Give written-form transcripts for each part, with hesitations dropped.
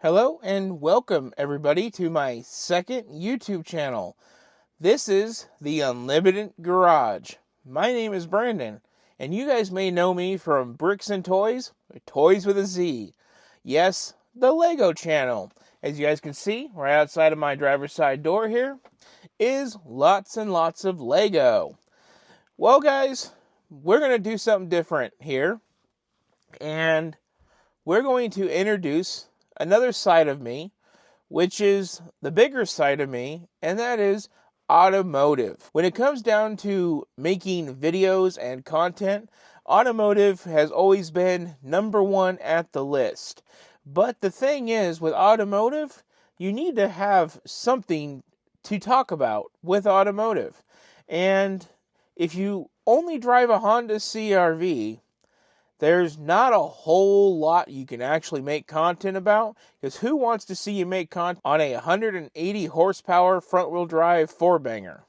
Hello and welcome everybody to my second YouTube channel. This is the Unlimited Garage. My name is Brandon, and you guys may know me from Bricks and Toys, Toys with a Z. Yes, the Lego channel. As you guys can see, right outside of my driver's side door here is lots and lots of Lego. Well guys, we're going to do something different here, and we're going to introduce another side of me, which is the bigger side of me, and that is automotive. When it comes down to making videos and content, automotive has always been number one at the list. But the thing is, with automotive, you need to have something to talk about with automotive. And if you only drive a Honda CR-V, there's not a whole lot you can actually make content about, because who wants to see you make content on a 180 horsepower front-wheel drive four-banger?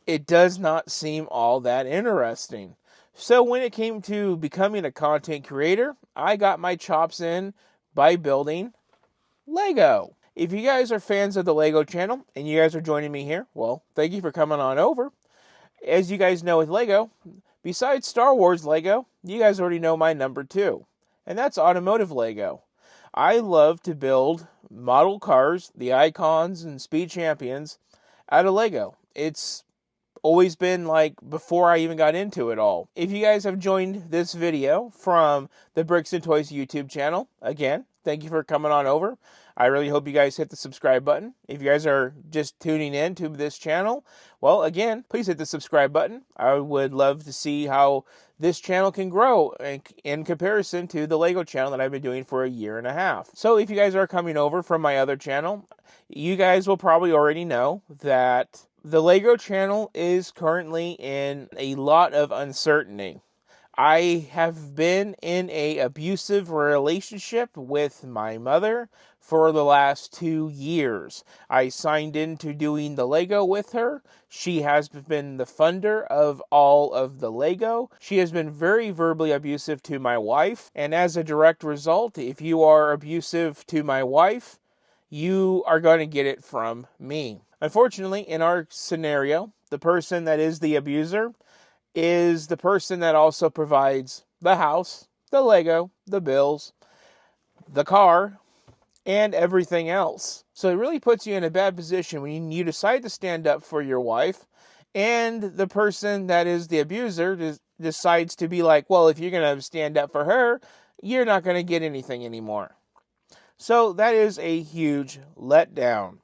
It does not seem all that interesting. So when it came to becoming a content creator, I got my chops in by building Lego. If you guys are fans of the Lego channel and you guys are joining me here, well, thank you for coming on over. As you guys know with Lego, besides Star Wars Lego, you guys already know my number two, and that's automotive Lego. I love to build model cars, the icons and speed champions, out of Lego. It's always been like before I even got into it all. If you guys have joined this video from the Bricks and Toys YouTube channel, again, thank you for coming on over. I really hope you guys hit the subscribe button. If you guys are just tuning in to this channel, well, again, please hit the subscribe button. I would love to see how this channel can grow in comparison to the Lego channel that I've been doing for a year and a half. So if you guys are coming over from my other channel, you guys will probably already know that the Lego channel is currently in a lot of uncertainty. I have been in an abusive relationship with my mother for the last 2 years. I signed into doing the Lego with her. She has been the funder of all of the Lego. She has been very verbally abusive to my wife. And as a direct result, if you are abusive to my wife, you are going to get it from me. Unfortunately, in our scenario, the person that is the abuser is the person that also provides the house, the Lego, the bills, the car, and everything else. So it really puts you in a bad position when you decide to stand up for your wife, and the person that is the abuser decides to be like, well, if you're going to stand up for her, you're not going to get anything anymore. So that is a huge letdown.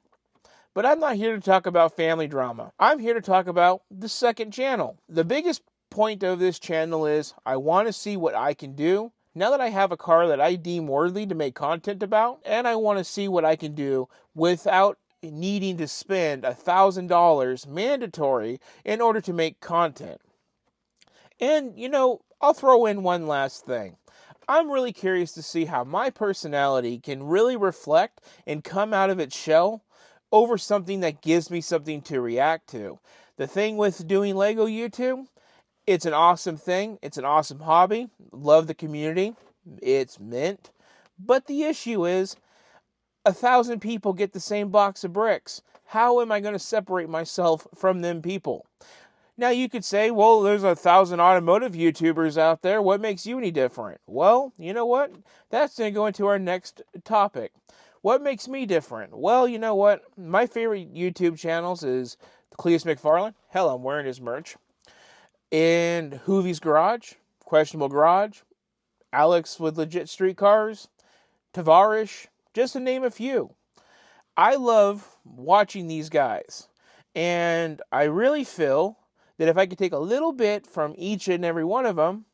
But I'm not here to talk about family drama. I'm here to talk about the second channel. The biggest point of this channel is I want to see what I can do now that I have a car that I deem worthy to make content about, and I want to see what I can do without needing to spend $1,000 mandatory in order to make content. And, I'll throw in one last thing. I'm really curious to see how my personality can really reflect and come out of its shell over something that gives me something to react to. The thing with doing Lego YouTube, it's an awesome thing. It's an awesome hobby. Love the community. It's mint. But the issue is, 1,000 people get the same box of bricks. How am I going to separate myself from them people? Now you could say, well, there's 1,000 automotive YouTubers out there. What makes you any different? Well, you know what? That's going to go into our next topic. What makes me different? Well, you know what? My favorite YouTube channels is Cleus McFarlane. Hell, I'm wearing his merch. And Hoovie's Garage, Questionable Garage, Alex with Legit Street Cars, Tavarish, just to name a few. I love watching these guys. And I really feel that if I could take a little bit from each and every one of them,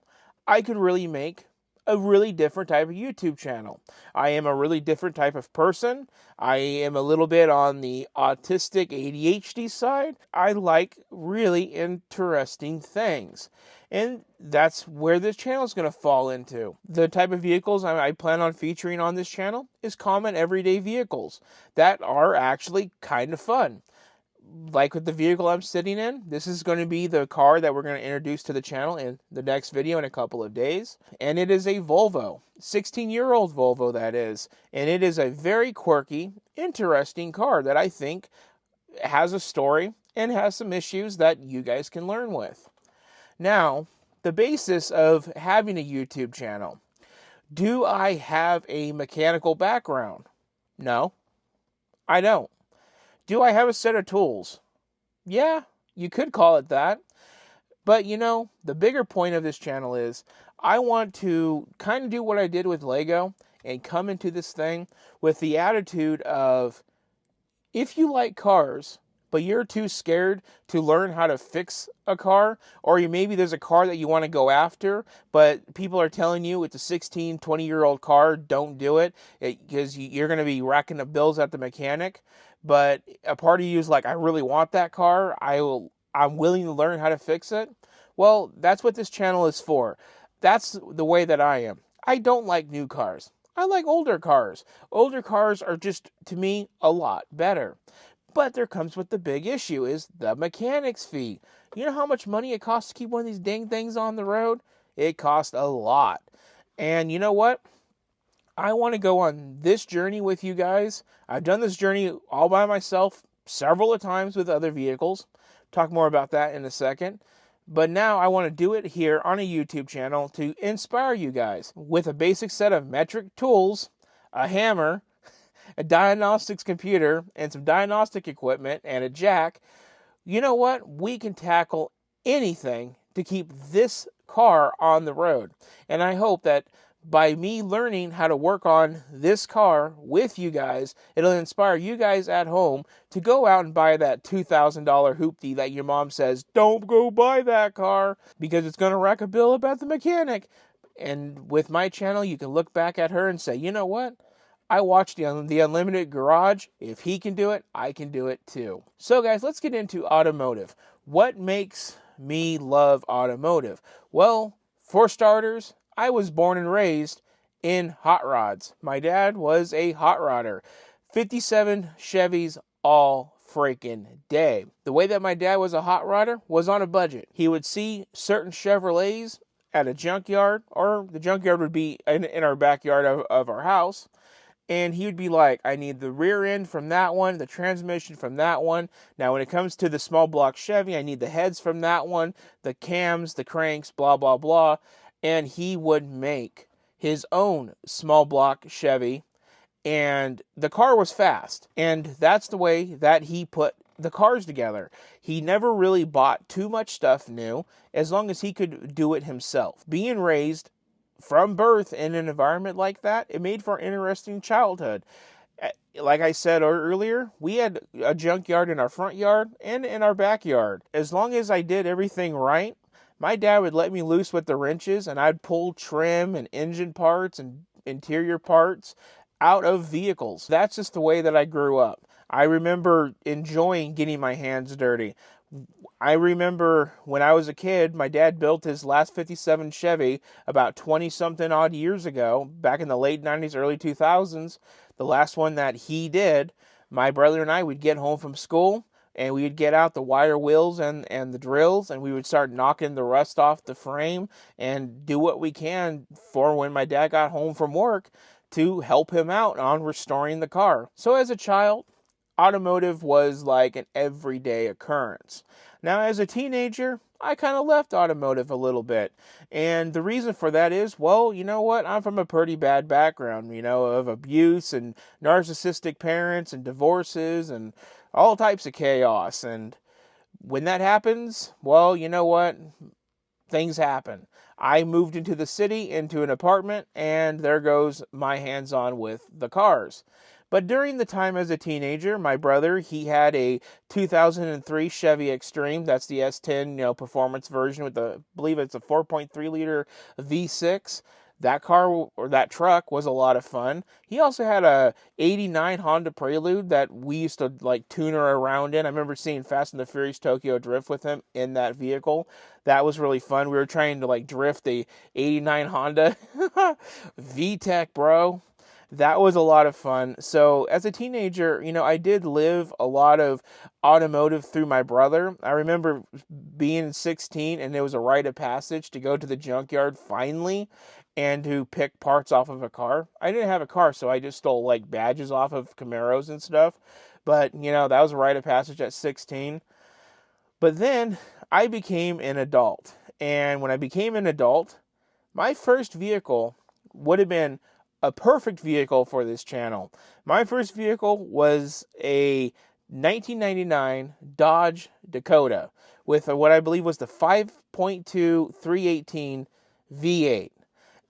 I could really make a really different type of YouTube channel. I am a really different type of person. I am a little bit on the autistic ADHD side. I like really interesting things. And that's where this channel is going to fall into. The type of vehicles I plan on featuring on this channel is common everyday vehicles that are actually kind of fun. like with the vehicle I'm sitting in, this is going to be the car that we're going to introduce to the channel in the next video in a couple of days. And it is a Volvo, 16-year-old Volvo that is. And it is a very quirky, interesting car that I think has a story and has some issues that you guys can learn with. Now, the basis of having a YouTube channel. Do I have a mechanical background? No, I don't. Do I have a set of tools? Yeah, you could call it that. But you know, the bigger point of this channel is I want to kind of do what I did with Lego and come into this thing with the attitude of, if you like cars, but you're too scared to learn how to fix a car, or maybe there's a car that you want to go after, but people are telling you it's a 16, 20-year-old car, don't do it, because you're going to be racking up bills at the mechanic. But a part of you is like, I really want that car. I'm willing to learn how to fix it. Well, that's what this channel is for. That's the way that I am. I don't like new cars. I like older cars. Older cars are just, to me, a lot better. But there comes with the big issue is the mechanics fee. You know how much money it costs to keep one of these dang things on the road? It costs a lot. And you know what? I want to go on this journey with you guys. I've done this journey all by myself several times with other vehicles. Talk more about that in a second. But now I want to do it here on a YouTube channel to inspire you guys with a basic set of metric tools, a hammer, a diagnostics computer, and some diagnostic equipment, and a jack. You know what? We can tackle anything to keep this car on the road. And I hope that by me learning how to work on this car with you guys, it'll inspire you guys at home to go out and buy that $2,000 hoopty that your mom says, don't go buy that car because it's going to rack a bill up at the mechanic. And with my channel, you can look back at her and say, you know what? I watched the Unlimited Garage. If he can do it, I can do it too. So guys, let's get into automotive. What makes me love automotive? Well, for starters, I was born and raised in hot rods. My dad was a hot rodder. 57 Chevys all freaking day. The way that my dad was a hot rodder was on a budget. He would see certain Chevrolets at a junkyard, or the junkyard would be in our backyard of our house. And he would be like, I need the rear end from that one, the transmission from that one. Now, when it comes to the small block Chevy, I need the heads from that one, the cams, the cranks, blah, blah, blah. And he would make his own small block Chevy. And the car was fast. And that's the way that he put the cars together. He never really bought too much stuff new, as long as he could do it himself. Being raised from birth in an environment like that, it made for an interesting childhood. Like I said earlier, we had a junkyard in our front yard and in our backyard. As long as I did everything right, my dad would let me loose with the wrenches, and I'd pull trim and engine parts and interior parts out of vehicles. That's just the way that I grew up. I remember enjoying getting my hands dirty. I remember when I was a kid, my dad built his last 57 Chevy about 20-something odd years ago, back in the late 90s, early 2000s. The last one that he did, my brother and I would get home from school, and we would get out the wire wheels and the drills, and we would start knocking the rust off the frame and do what we can for when my dad got home from work to help him out on restoring the car. So as a child, automotive was like an everyday occurrence. Now, as a teenager, I kind of left automotive a little bit. And the reason for that is, well, you know what? I'm from a pretty bad background, of abuse and narcissistic parents and divorces and all types of chaos. And when that happens, well, you know what? Things happen. I moved into the city, into an apartment, and there goes my hands-on with the cars. But during the time as a teenager, my brother, he had a 2003 Chevy Extreme. That's the S10, performance version with I believe it's a 4.3 liter V6. That car, or that truck, was a lot of fun. He also had a 89 Honda Prelude that we used to tune her around in. I remember seeing Fast and the Furious Tokyo Drift with him in that vehicle. That was really fun. We were trying to drift the 89 Honda VTEC, bro. That was a lot of fun. So as a teenager, I did live a lot of automotive through my brother. I remember being 16 and there was a rite of passage to go to the junkyard finally and to pick parts off of a car. I didn't have a car, so I just stole like badges off of Camaros and stuff. But, that was a rite of passage at 16. But then I became an adult. And when I became an adult, my first vehicle would have been a perfect vehicle for this channel. My first vehicle was a 1999 Dodge Dakota with what I believe was the 5.2 318 V8.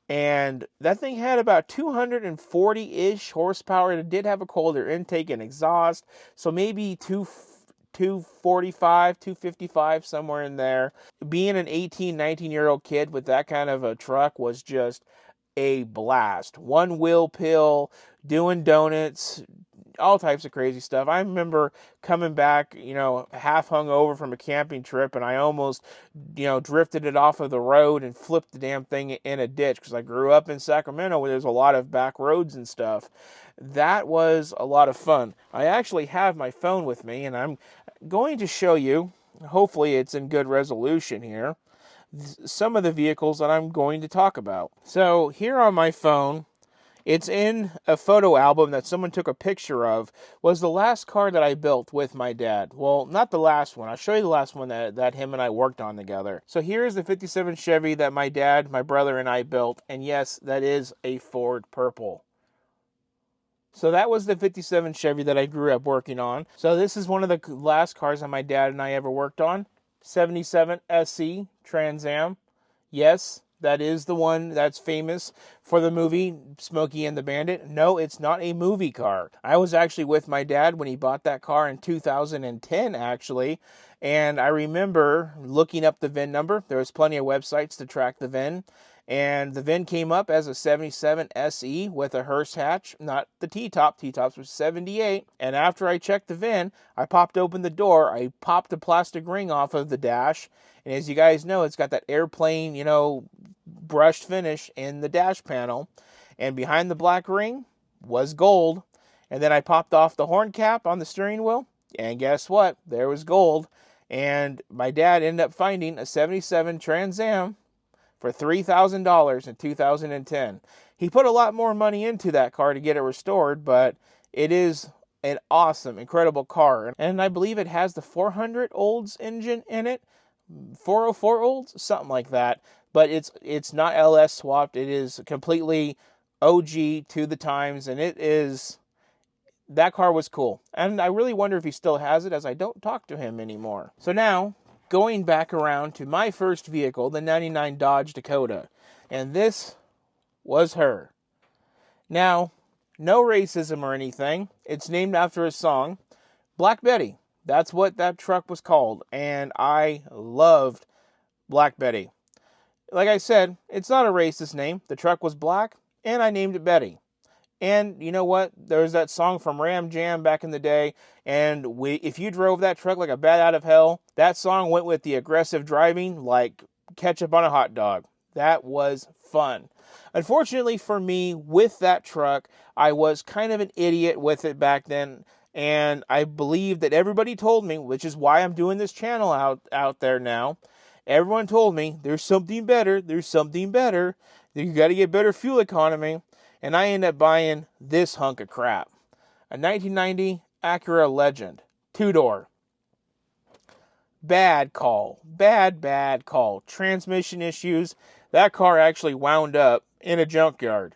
And that thing had about 240-ish horsepower. It did have a colder intake and exhaust, so maybe 245, 255, somewhere in there. Being an 18, 19-year-old kid with that kind of a truck was just a blast. One wheel pill, doing donuts, all types of crazy stuff. I remember coming back, half hung over from a camping trip, and I almost, drifted it off of the road and flipped the damn thing in a ditch because I grew up in Sacramento where there's a lot of back roads and stuff. That was a lot of fun. I actually have my phone with me, and I'm going to show you, hopefully it's in good resolution here, some of the vehicles that I'm going to talk about. So here on my phone, it's in a photo album that someone took a picture of, was the last car that I built with my dad. Well, not the last one. I'll show you the last one that him and I worked on together. So here's the 57 Chevy that my dad, my brother, and I built. And yes, that is a Ford Purple. So that was the 57 Chevy that I grew up working on. So this is one of the last cars that my dad and I ever worked on. 77 SE Trans Am. Yes, that is the one that's famous for the movie Smokey and the Bandit. No, it's not a movie car. I was actually with my dad when he bought that car in 2010, actually. And I remember looking up the VIN number. There was plenty of websites to track the VIN. And the VIN came up as a 77 SE with a hearse hatch, not the T-top. T-tops was 78. And after I checked the VIN, I popped open the door. I popped a plastic ring off of the dash. And as you guys know, it's got that airplane, brushed finish in the dash panel. And behind the black ring was gold. And then I popped off the horn cap on the steering wheel. And guess what? There was gold. And my dad ended up finding a 77 Trans Am for $3,000 in 2010. He put a lot more money into that car to get it restored, but it is an awesome, incredible car. And I believe it has the 400 Olds engine in it, 404 Olds, something like that. But it's not LS swapped. It is completely OG to the times, and that car was cool. And I really wonder if he still has it, as I don't talk to him anymore. So now, going back around to my first vehicle, the 99 Dodge Dakota. And this was her. Now, no racism or anything. It's named after a song, Black Betty. That's what that truck was called. And I loved Black Betty. Like I said, it's not a racist name. The truck was black, and I named it Betty. And you know what? There's that song from Ram Jam back in the day, and if you drove that truck like a bat out of hell, that song went with the aggressive driving like ketchup on a hot dog. That was fun. Unfortunately for me, with that truck, I was kind of an idiot with it back then, and I believe that everybody told me, which is why I'm doing this channel out there now. Everyone told me, there's something better, you got to get better fuel economy. And I ended up buying this hunk of crap. A 1990 Acura Legend. 2-door. Bad call. Bad call. Transmission issues. That car actually wound up in a junkyard.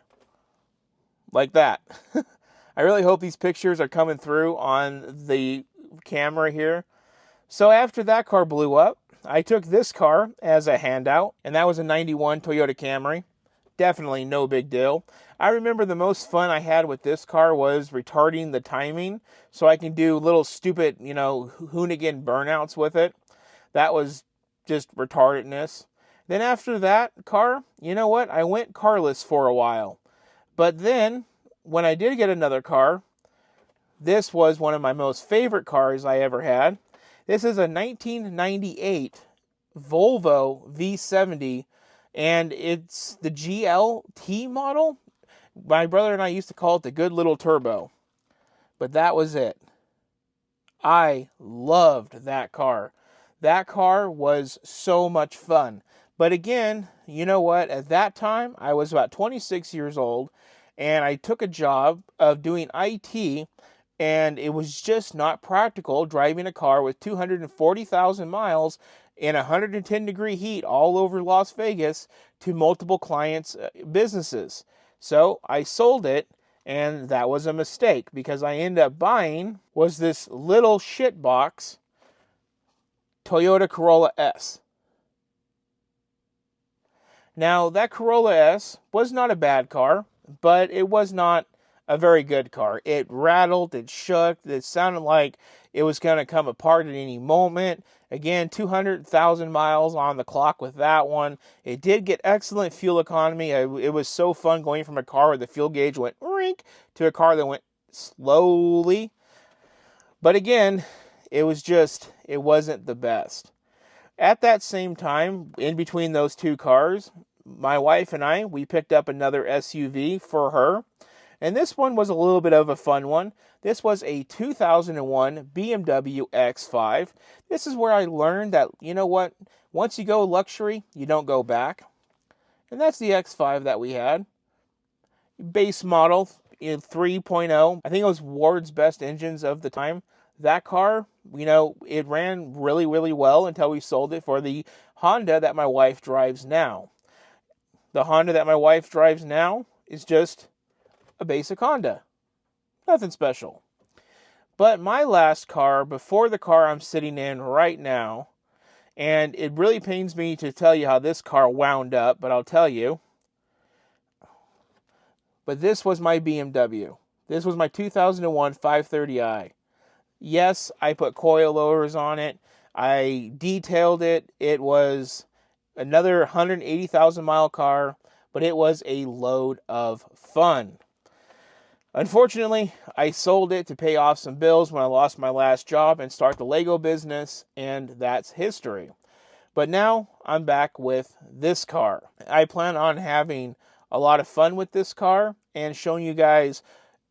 Like that. I really hope these pictures are coming through on the camera here. So after that car blew up, I took this car as a handout. And that was a 91 Toyota Camry. Definitely no big deal. I remember the most fun I had with this car was retarding the timing so I can do little stupid, hoonigan burnouts with it. That was just retardedness. Then after that car, you know what? I went carless for a while. But then, when I did get another car, this was one of my most favorite cars I ever had. This is a 1998 Volvo V70, and it's the GLT model. My brother and I used to call it the good little turbo, but that was it. I loved that car. That car was so much fun. But again, you know what? At that time, I was about 26 years old, and I took a job of doing IT, and it was just not practical driving a car with 240,000 miles in 110-degree heat all over Las Vegas to multiple clients' businesses. So I sold it, and that was a mistake because I ended up buying was this little shitbox Toyota Corolla S. Now, that Corolla S was not a bad car, but it was not a very good car. It rattled, it shook, it sounded like it was going to come apart at any moment. Again, 200,000 miles on the clock with that one. It did get excellent fuel economy. It was so fun going from a car where the fuel gauge went rink to a car that went slowly. But again, it wasn't the best. At that same time, in between those two cars, my wife and I, we picked up another SUV for her. And this one was a little bit of a fun one. This was a 2001 BMW X5. This is where I learned that, you know what, once you go luxury, you don't go back. And that's the X5 that we had. Base model in 3.0. I think it was Ward's best engines of the time. That car, you know, it ran really, really well until we sold it for the Honda that my wife drives now. The Honda that my wife drives now is just a basic Honda. Nothing special. But my last car, before the car I'm sitting in right now, and it really pains me to tell you how this car wound up, but I'll tell you. But this was my BMW. This was my 2001 530i. Yes, I put coilovers on it. I detailed it. It was another 180,000 mile car, but it was a load of fun. Unfortunately, I sold it to pay off some bills when I lost my last job and start the Lego business, and that's history. But now I'm back with this car. I plan on having a lot of fun with this car and showing you guys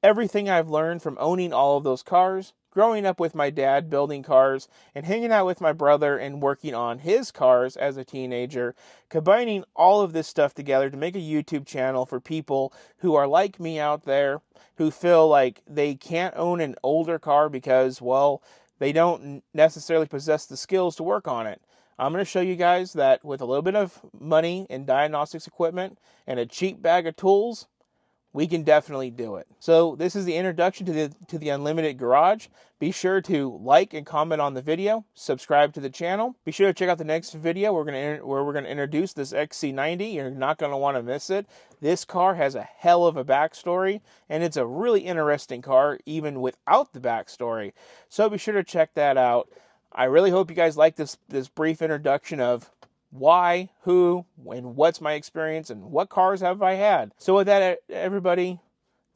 everything I've learned from owning all of those cars, growing up with my dad building cars, and hanging out with my brother and working on his cars as a teenager, combining all of this stuff together to make a YouTube channel for people who are like me out there, who feel like they can't own an older car because, well, they don't necessarily possess the skills to work on it. I'm going to show you guys that with a little bit of money and diagnostics equipment and a cheap bag of tools, we can definitely do it. So this is the introduction to the Unlimited Garage. Be sure to like and comment on the video. Subscribe to the channel. Be sure to check out the next video where we're going to introduce this XC90. You're not going to want to miss it. This car has a hell of a backstory, and it's a really interesting car even without the backstory. So be sure to check that out. I really hope you guys like this brief introduction of why, who, and what's my experience, and what cars have I had. So with that, everybody,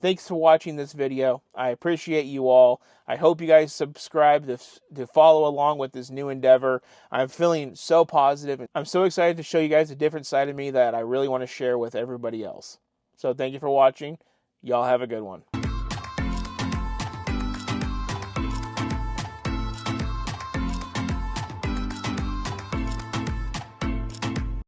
thanks for watching this video. I appreciate you all. I hope you guys subscribe to follow along with this new endeavor. I'm feeling so positive. I'm so excited to show you guys a different side of me that I really want to share with everybody else. So thank you for watching. Y'all have a good one.